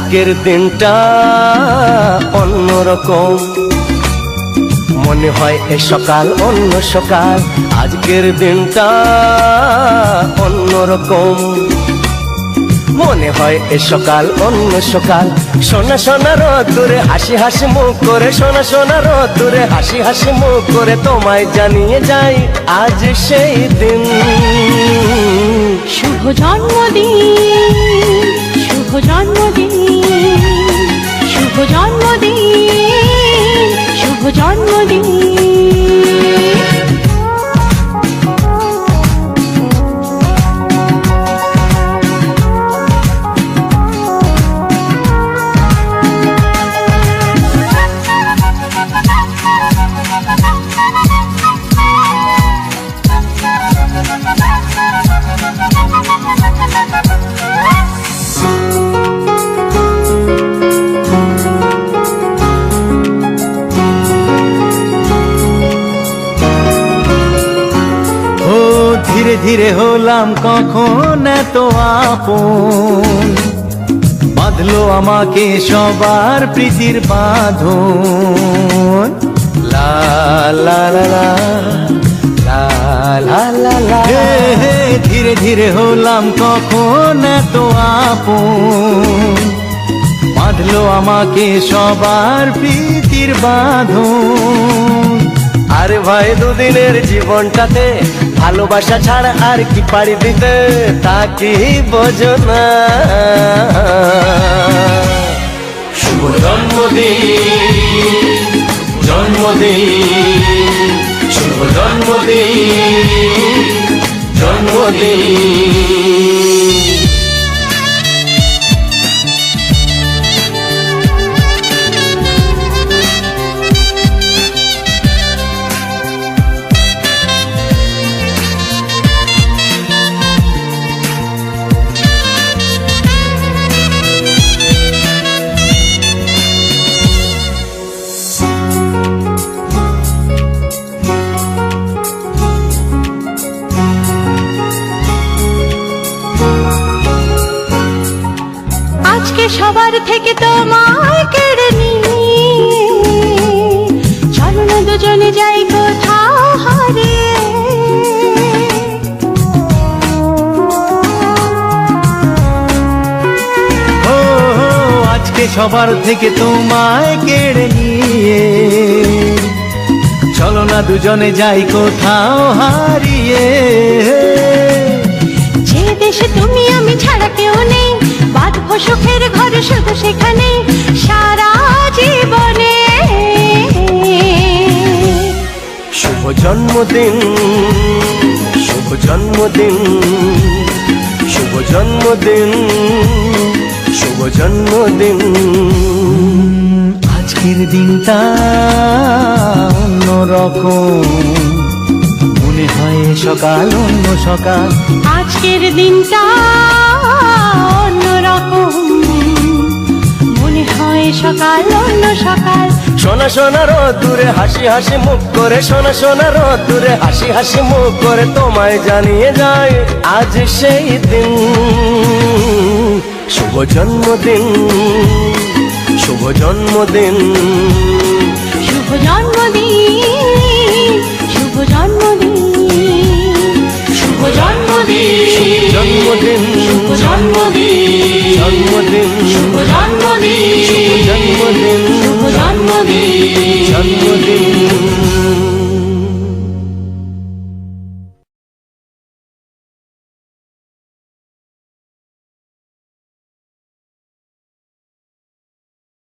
আজকের দিনটা অন্যরকম, মনে হয় এ সকাল অন্য সকাল। আজকের দিনটা অন্যরকম, মনে হয় এ সকাল অন্য সকাল। সোনা সোনা রোদ্দুরে হাসি হাসি মুখ করে, সোনা সোনা রোদ্দুরে হাসি হাসি মুখ করে তোমায় জানিয়ে যাই আজ সেই দিন। শুভ জন্মদিন, শুভ জন্মদিন, শুভ জন্মদিন, শুভ জন্মদিন। ধীরে ধীরে হলাম কখন এত আপন, বাঁধলো আমাকে সবার প্রীতির বাঁধন। লা লা লা লা লা লা লা লা। ধীরে ধীরে হলাম কখন এত আপন, বাঁধলো আমাকে সবার প্রীতির বাঁধন। আরে ভাই দুদিনের জীবনটাতে ভালোবাসা ছাড়া আর কি পাড়ি দিতে, তা কি বোঝো না? শুভ জন্মদিন, জন্মদিন, শুভ জন্মদিন, জন্মদিন। আজকে সবার থেকে তোমায় কেড়ে নিয়ে চলো না দুজনে যাই কোথাও হারিয়ে। আজকে সবার থেকে তোমায় কেড়ে নিয়ে চলো না দুজনে যাই কোথাও হারিয়ে। যে দেশে তুমি আমি ছাড়া কেউ নেই, বাঁধবো সুখের ঘর শুধু সেখানে সারা জীবনে। শুভ জন্মদিন, শুভ জন্মদিন, শুভ জন্মদিন, শুভ জন্মদিন। আজকের দিনটা অন্যরকম, মনে হয় সকাল অন্য সকাল। আজকের দিনটা অন্যরকম, মনে হয় সকাল অন্য সকাল। সোনা সোনা রোদ্দুরে হাসি হাসি মুখ করে, সোনা সোনা রোদ্দুরে হাসি হাসি মুখ করে তোমায় জানিয়ে যায় আজ সেই দিন। শুভ জন্মদিন, শুভ জন্মদিন, শুভ জন্ম